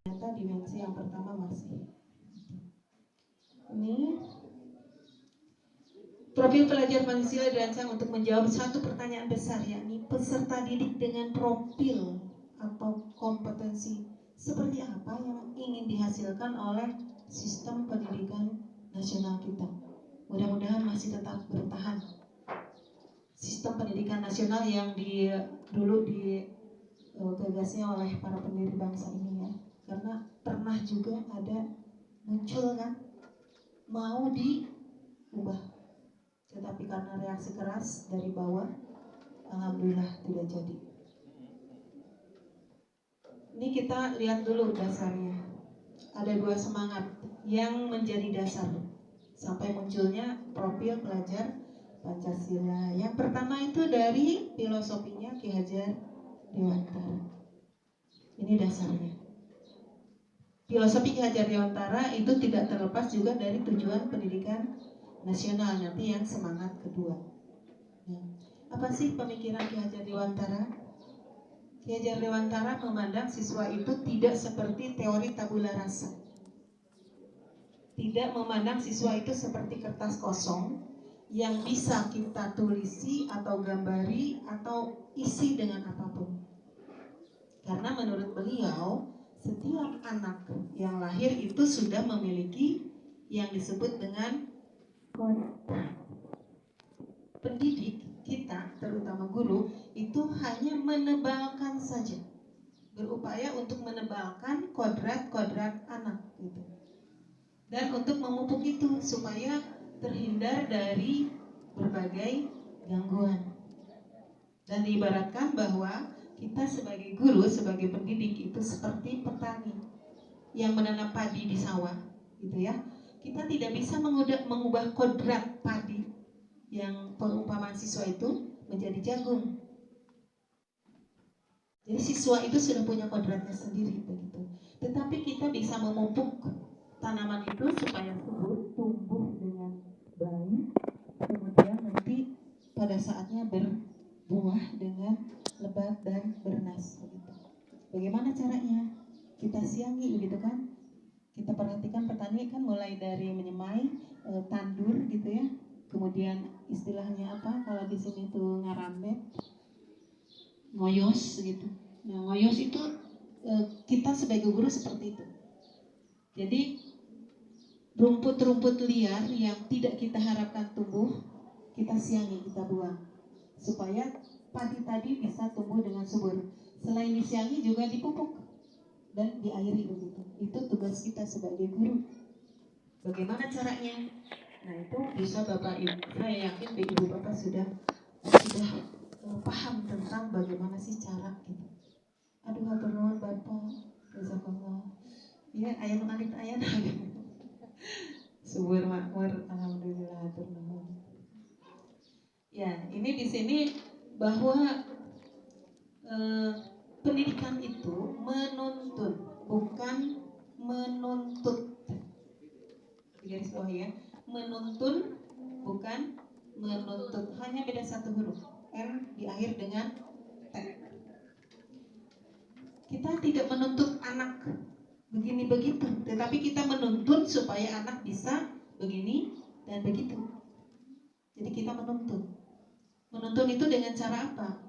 Ternyata dimensi yang pertama masih. Ini profil pelajar Pancasila dirancang untuk menjawab satu pertanyaan besar, yakni peserta didik dengan profil atau kompetensi seperti apa yang ingin dihasilkan oleh sistem pendidikan nasional kita. Mudah-mudahan masih tetap bertahan sistem pendidikan nasional yang dulu digagasnya oleh para pendiri bangsa ini ya. Karena pernah juga ada muncul kan mau diubah, tetapi karena reaksi keras dari bawah, alhamdulillah tidak jadi. Ini kita lihat dulu dasarnya. Ada dua semangat yang menjadi dasar sampai munculnya profil pelajar Pancasila. Yang pertama itu dari filosofinya Ki Hajar Dewantara. Ini dasarnya. Filosofi Ki Hajar Dewantara itu tidak terlepas juga dari tujuan pendidikan nasional, nanti yang semangat kedua. Nah, apa sih pemikiran Ki Hajar Dewantara? Ki Hajar Dewantara memandang siswa itu tidak seperti teori tabula rasa. Tidak memandang siswa itu seperti kertas kosong yang bisa kita tulisi atau gambari atau isi dengan apapun. Karena menurut beliau, setiap anak yang lahir itu sudah memiliki yang disebut dengan pendidik kita, terutama guru, itu hanya menebalkan saja, berupaya untuk menebalkan kodrat-kodrat anak gitu. Dan untuk memupuk itu supaya terhindar dari berbagai gangguan. Dan diibaratkan bahwa kita sebagai guru, sebagai pendidik itu seperti petani yang menanam padi di sawah, gitu ya. Kita tidak bisa mengubah kodrat padi yang perumpamaan siswa itu menjadi jagung. Jadi siswa itu sudah punya kodratnya sendiri begitu. Tetapi kita bisa memupuk tanaman itu supaya subur, tumbuh dengan baik, kemudian nanti pada saatnya berbuah dengan lebat dan bernas begitu. Bagaimana caranya? Kita siangi begitu kan? Kita perhatikan petani kan mulai dari menyemai, tandur gitu ya. Kemudian istilahnya apa? Kalau di sini tuh ngarambet, ngoyos gitu. Nah, ngoyos itu kita sebagai guru seperti itu. Jadi rumput-rumput liar yang tidak kita harapkan tumbuh, kita siangi, kita buang supaya padi tadi bisa tumbuh dengan subur. Selain disiangi juga dipupuk dan diairi begitu. Itu tugas kita sebagai guru. Bagaimana caranya? Nah, itu bisa Bapak Ibu. Saya yakin Ibu Bapak sudah paham tentang bagaimana sih cara gitu. Aduh, hatur nuhun Bapak. Jazakallah. Ya, aya nu alit aya subur makmur, alhamdulillah hatur nuhun. Ya, ini di sini bahwa pendidikan itu menuntun, bukan menuntut. Garis bawah ya, menuntun bukan menuntut, hanya beda satu huruf, N di akhir dengan T. Kita tidak menuntut anak begini begitu, tetapi kita menuntun supaya anak bisa begini dan begitu. Jadi kita menuntun. Menuntun itu dengan cara apa?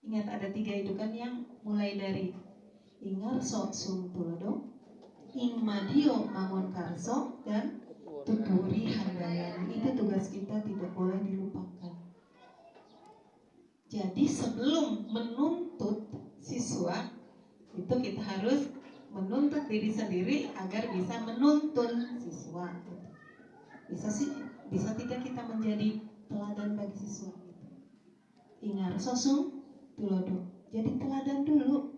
Ingat ada 3 itu kan yang mulai dari ingarso sumtulodo, ingmadio mangun karso, dan tuturi handayani. Itu tugas kita, tidak boleh dilupakan. Jadi sebelum menuntut siswa, itu kita harus menuntut diri sendiri agar bisa menuntun siswa. Bisa tidak kita menjadi teladan bagi siswa. Ingar sosum tulodo. Jadi teladan dulu.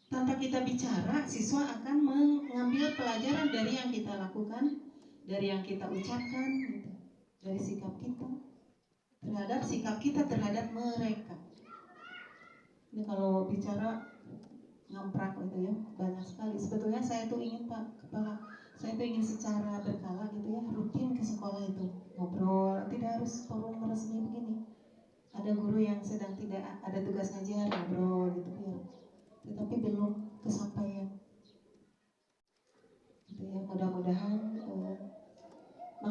Tanpa kita bicara, siswa akan mengambil pelajaran dari yang kita lakukan, dari yang kita ucapkan, gitu. Dari sikap kita terhadap mereka. Ini kalau bicara ngamprak gitu ya, banyak sekali. Sebetulnya saya tuh ingin saya tuh ingin secara berkala gitu ya, rutin ke sekolah itu ngobrol, tidak harus forum resmi begini. Ada guru yang sedang tidak ada tugas ngajar, ngobrol gitu ya. Tetapi belum kesampaian.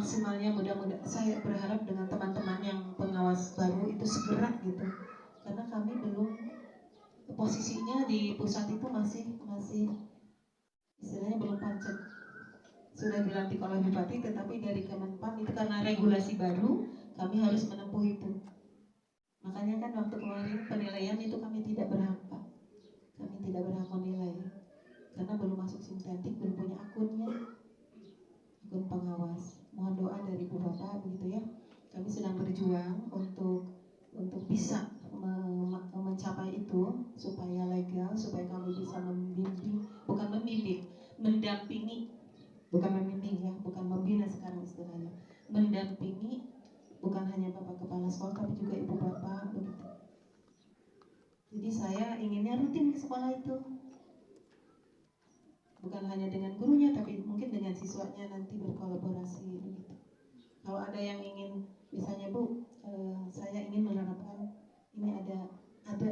maksimalnya mudah-mudahan saya berharap dengan teman-teman yang pengawas baru itu segera gitu, karena kami belum posisinya di pusat itu masih istilahnya belum pancet, sudah dilantik oleh bupati, tetapi dari Kemenpan itu karena regulasi baru kami harus menempuh itu. Makanya kan waktu kemarin penilaian itu kami tidak berhak Pak, kami tidak berhak menilai karena belum masuk sintetik, belum punya akunnya, akun pengawas. Mohon doa dari Bu Bapak begitu ya. Kami sedang berjuang untuk bisa mencapai itu supaya legal, supaya kami bisa membimbing, bukan membimbing, mendampingi, bukan membimbing ya, bukan membina sekarang istilahnya, mendampingi bukan hanya Bapak Kepala Sekolah tapi juga Ibu Bapak begitu. Jadi saya inginnya rutin ke sekolah itu, bukan hanya dengan gurunya tapi mungkin dengan siswanya nanti berkolaborasi begitu. Kalau ada yang ingin, misalnya Bu, saya ingin menerapkan ini ada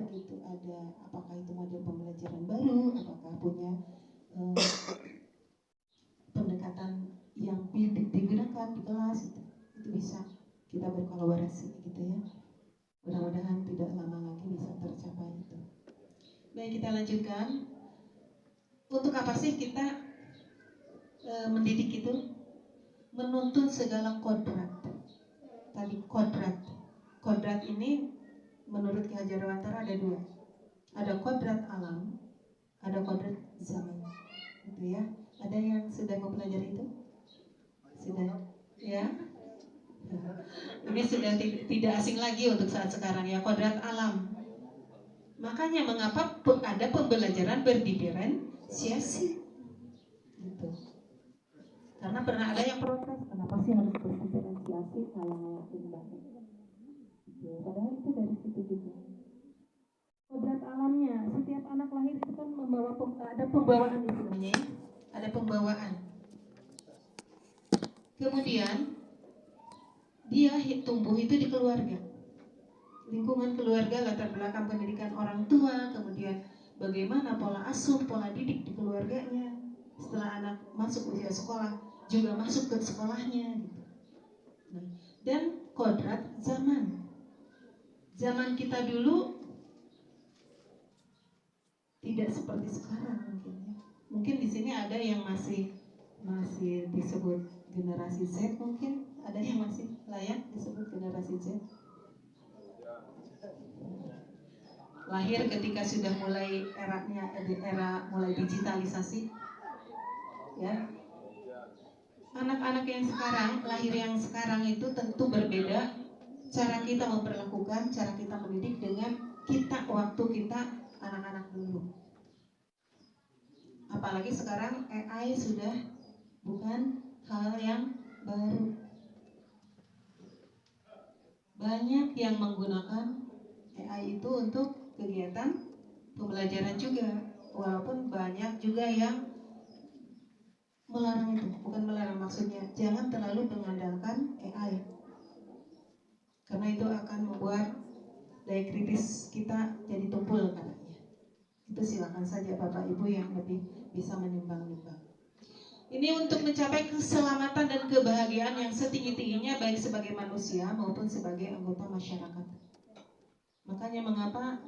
gitu, ada apakah itu model pembelajaran baru, apakah punya pendekatan yang digunakan di kelas itu bisa kita berkolaborasi gitu ya. Mudah-mudahan tidak lama lagi bisa tercapai itu. Baik, kita lanjutkan. Untuk apa sih kita mendidik itu? Menuntun segala kodrat. Tadi kodrat ini menurut Ki Hajar Dewantara ada dua. Ada kodrat alam, ada kodrat zaman. Gitu ya. Ada yang sudah mempelajari itu? Sudah, ya? Ini sudah tidak asing lagi untuk saat sekarang ya, kodrat alam. Makanya mengapa ada pembelajaran berdiferensiasi? Gitu. Karena pernah ada yang protes, kenapa sih harus berdiferensiasi ngalang-ngalang banget? Gitu. Padahal itu dari situ juga. Kodrat alamnya, setiap anak lahir itu kan membawa ada pembawaan istilahnya ya, ada pembawaan. Kemudian dia tumbuh itu di keluarga, lingkungan keluarga, latar belakang pendidikan orang tua, kemudian bagaimana pola asuh, pola didik di keluarganya. Setelah anak masuk usia sekolah, juga masuk ke sekolahnya gitu. Nah, dan kodrat zaman kita dulu tidak seperti sekarang mungkin ya. Mungkin di sini ada yang masih disebut generasi Z, mungkin ada yang masih layak disebut generasi Z. Lahir ketika sudah mulai era mulai digitalisasi ya. Anak-anak yang sekarang, lahir yang sekarang itu tentu berbeda cara kita memperlakukan, cara kita mendidik dengan waktu kita anak-anak dulu. Apalagi sekarang AI sudah bukan hal yang baru. Banyak yang menggunakan AI itu untuk kegiatan pembelajaran juga, walaupun banyak juga yang melarang itu. Bukan melarang, maksudnya jangan terlalu mengandalkan AI, karena itu akan membuat daya kritis kita jadi tumpul katanya. Itu silakan saja Bapak Ibu yang lebih bisa menimbang-nimbang. Ini untuk mencapai keselamatan dan kebahagiaan yang setinggi-tingginya baik sebagai manusia maupun sebagai anggota masyarakat. Makanya mengapa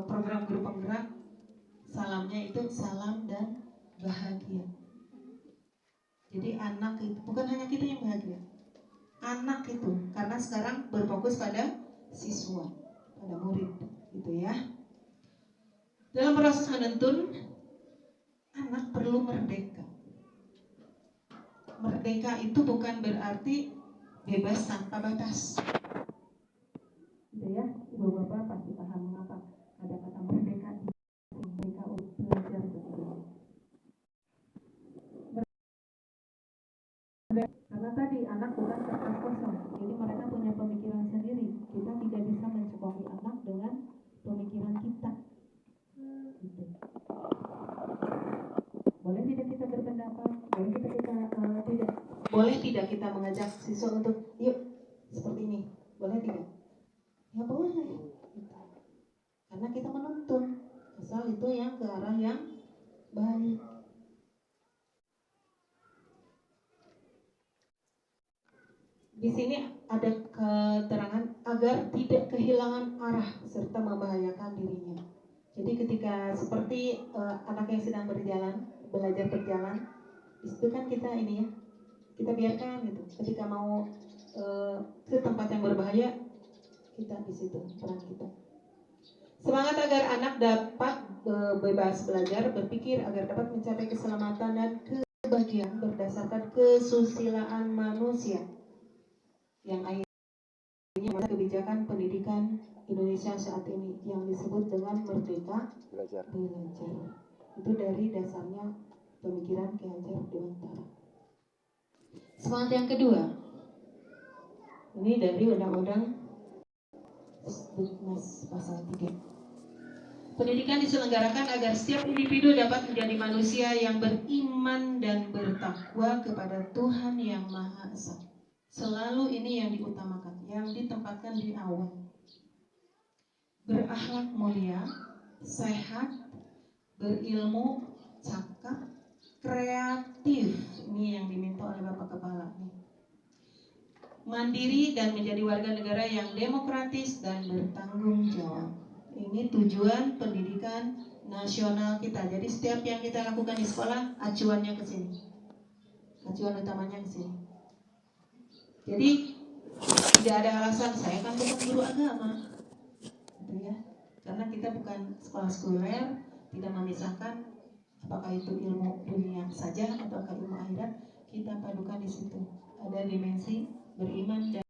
program guru penggerak salamnya itu salam dan bahagia. Jadi anak itu bukan hanya kita yang bahagia, anak itu, karena sekarang berfokus pada siswa, pada murid gitu ya. Dalam proses menuntun, anak perlu merdeka. Merdeka itu bukan berarti bebas tanpa batas. Gitu ya, Ibu Bapak pasti paham mengapa ada kata merdeka untuk belajar begitu. Karena tadi anak bukan kertas kosong, jadi mereka punya pemikiran sendiri. Kita tidak bisa mencekoki anak dengan pemikiran kita. Gitu. Boleh tidak kita berpendapat, boleh tidak kita mengajak siswa untuk yuk seperti ini, boleh tidak? Ya boleh, karena kita menuntun asal itu yang ke arah yang baik. Di sini ada keterangan agar tidak kehilangan arah serta membahayakan dirinya. Jadi ketika seperti anak yang sedang belajar berjalan, itu kan kita ini ya, kita biarkan gitu. Ketika mau ke tempat yang berbahaya, kita di situ peran kita. Semangat agar anak dapat bebas belajar, berpikir agar dapat mencapai keselamatan dan kebahagiaan berdasarkan kesusilaan manusia yang akhirnya kebijakan pendidikan Indonesia saat ini yang disebut dengan Merdeka Belajar. Itu dari dasarnya pemikiran Ki Hajar Dewantara. Semangat yang kedua, ini dari Undang-Undang Mas pasal 3. Pendidikan diselenggarakan agar setiap individu dapat menjadi manusia yang beriman dan bertakwa kepada Tuhan yang Maha Esa. Selalu ini yang diutamakan, yang ditempatkan di awal. Berakhlak mulia, sehat, berilmu, cakap, kreatif. Ini yang diminta oleh Bapak Kepala. Mandiri dan menjadi warga negara yang demokratis dan bertanggung jawab. Ini tujuan pendidikan nasional kita. Jadi setiap yang kita lakukan di sekolah, acuannya ke sini. Acuan utamanya ke sini. Jadi tidak ada alasan saya kan bukan guru agama, gitu ya. Karena kita bukan sekolah sekuler, tidak memisahkan apakah itu ilmu dunia saja ataukah ilmu akhirat. Kita padukan di situ. Ada dimensi beriman dan